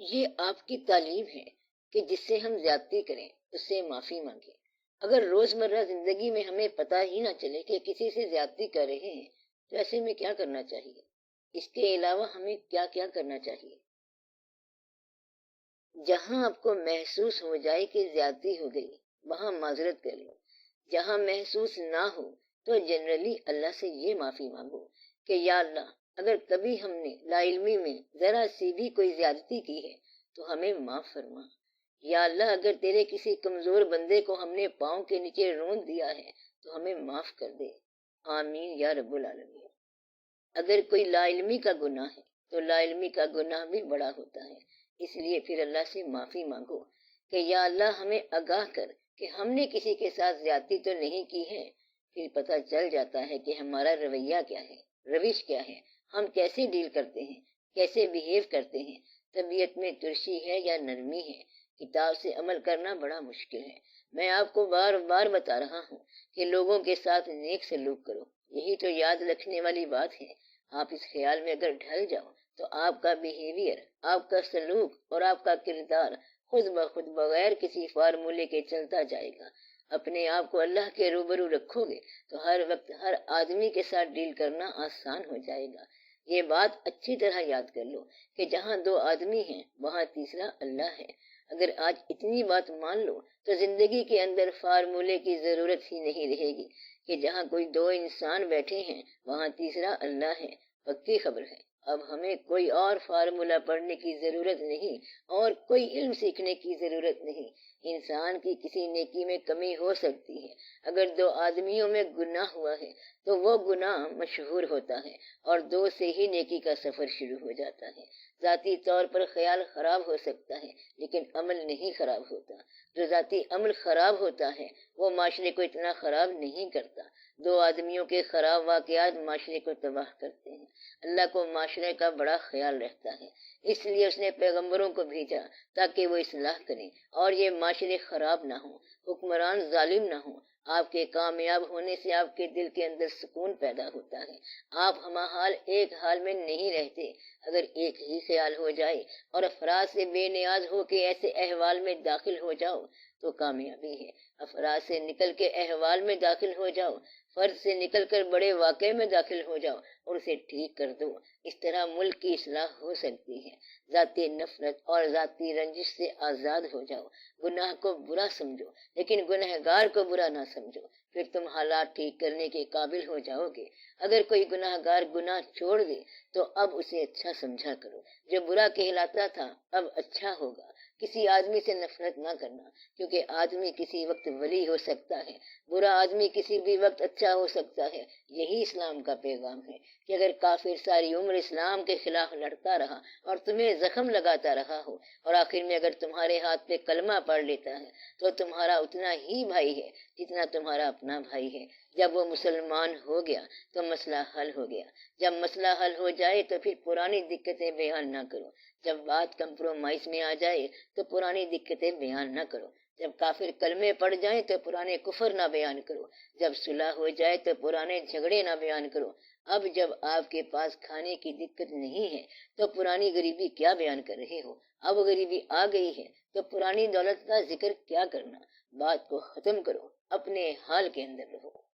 یہ آپ کی تعلیم ہے کہ جس سے ہم زیادتی کریں اس سے معافی مانگیں۔ اگر روزمرہ زندگی میں ہمیں پتہ ہی نہ چلے کہ کسی سے زیادتی کر رہے ہیں تو ایسے میں کیا کرنا چاہیے؟ اس کے علاوہ ہمیں کیا کیا کرنا چاہیے؟ جہاں آپ کو محسوس ہو جائے کہ زیادتی ہو گئی وہاں معذرت کر لو۔ جہاں محسوس نہ ہو تو جنرلی اللہ سے یہ معافی مانگو کہ یا اللہ اگر کبھی ہم نے لا علمی میں ذرا سی بھی کوئی زیادتی کی ہے تو ہمیں معاف فرما۔ یا اللہ اگر تیرے کسی کمزور بندے کو ہم نے پاؤں کے نیچے رون دیا ہے تو ہمیں معاف کر دے۔ آمین یا رب العالمین۔ اگر کوئی لا علمی کا گناہ ہے تو لا علمی کا گناہ بھی بڑا ہوتا ہے، اس لیے پھر اللہ سے معافی مانگو کہ یا اللہ ہمیں آگاہ کر کہ ہم نے کسی کے ساتھ زیادتی تو نہیں کی ہے۔ پھر پتہ چل جاتا ہے کہ ہمارا رویہ کیا ہے، روش کیا ہے، ہم کیسے ڈیل کرتے ہیں، کیسے بیہیو کرتے ہیں، طبیعت میں ترشی ہے یا نرمی ہے۔ کتاب سے عمل کرنا بڑا مشکل ہے۔ میں آپ کو بار بار بتا رہا ہوں کہ لوگوں کے ساتھ نیک سلوک کرو، یہی تو یاد رکھنے والی بات ہے۔ آپ اس خیال میں اگر ڈھل جاؤ تو آپ کا بیہیویئر، آپ کا سلوک اور آپ کا کردار خود بخود بغیر کسی فارمولے کے چلتا جائے گا۔ اپنے آپ کو اللہ کے روبرو رکھو گے تو ہر وقت ہر آدمی کے ساتھ ڈیل کرنا آسان ہو جائے گا۔ یہ بات اچھی طرح یاد کر لو کہ جہاں دو آدمی ہیں وہاں تیسرا اللہ ہے۔ اگر آج اتنی بات مان لو تو زندگی کے اندر فارمولے کی ضرورت ہی نہیں رہے گی کہ جہاں کوئی دو انسان بیٹھے ہیں وہاں تیسرا اللہ ہے۔ پکی خبر ہے، اب ہمیں کوئی اور فارمولہ پڑھنے کی ضرورت نہیں اور کوئی علم سیکھنے کی ضرورت نہیں۔ انسان کی کسی نیکی میں کمی ہو سکتی ہے، اگر دو آدمیوں میں گناہ ہوا ہے تو وہ گناہ مشہور ہوتا ہے اور دو سے ہی نیکی کا سفر شروع ہو جاتا ہے۔ ذاتی طور پر خیال خراب ہو سکتا ہے لیکن عمل نہیں خراب ہوتا۔ جو ذاتی عمل خراب ہوتا ہے وہ معاشرے کو اتنا خراب نہیں کرتا۔ دو آدمیوں کے خراب واقعات معاشرے کو تباہ کرتے ہیں۔ اللہ کو معاشرے کا بڑا خیال رہتا ہے، اس لیے اس نے پیغمبروں کو بھیجا تاکہ وہ اصلاح کریں اور یہ معاشرے خراب نہ ہوں، حکمران ظالم نہ ہوں۔ آپ کے کامیاب ہونے سے آپ کے دل کے اندر سکون پیدا ہوتا ہے۔ آپ ہمہ حال ایک حال میں نہیں رہتے۔ اگر ایک ہی خیال ہو جائے اور افراد سے بے نیاز ہو کے ایسے احوال میں داخل ہو جاؤ تو کامیابی ہے۔ افراد سے نکل کے احوال میں داخل ہو جاؤ، فرد سے نکل کر بڑے واقعے میں داخل ہو جاؤ اور اسے ٹھیک کر دو۔ اس طرح ملک کی اصلاح ہو سکتی ہے۔ ذاتی نفرت اور ذاتی رنجش سے آزاد ہو جاؤ۔ گناہ کو برا سمجھو لیکن گنہگار کو برا نہ سمجھو، پھر تم حالات ٹھیک کرنے کے قابل ہو جاؤ گے۔ اگر کوئی گنہگار گناہ چھوڑ دے تو اب اسے اچھا سمجھا کرو، جو برا کہلاتا تھا اب اچھا ہوگا۔ کسی آدمی سے نفرت نہ کرنا، کیونکہ آدمی کسی وقت ولی ہو سکتا ہے، برا آدمی کسی بھی وقت اچھا ہو سکتا ہے۔ یہی اسلام کا پیغام ہے کہ اگر کافر ساری عمر اسلام کے خلاف لڑتا رہا اور تمہیں زخم لگاتا رہا ہو اور آخر میں اگر تمہارے ہاتھ پہ کلمہ پڑھ لیتا ہے تو تمہارا اتنا ہی بھائی ہے جتنا تمہارا اپنا بھائی ہے۔ جب وہ مسلمان ہو گیا تو مسئلہ حل ہو گیا۔ جب مسئلہ حل ہو جائے تو پھر پرانی دقتیں بیان نہ کرو۔ جب بات کمپرومائز میں آ جائے تو پرانی دقتیں بیان نہ کرو۔ جب کافر کلمے پڑ جائیں تو پرانے کفر نہ بیان کرو۔ جب صلح ہو جائے تو پرانے جھگڑے نہ بیان کرو۔ اب جب آپ کے پاس کھانے کی دقت نہیں ہے تو پرانی غریبی کیا بیان کر رہے ہو؟ اب غریبی آ گئی ہے تو پرانی دولت کا ذکر کیا کرنا؟ بات کو ختم کرو، اپنے حال کے اندر رہو۔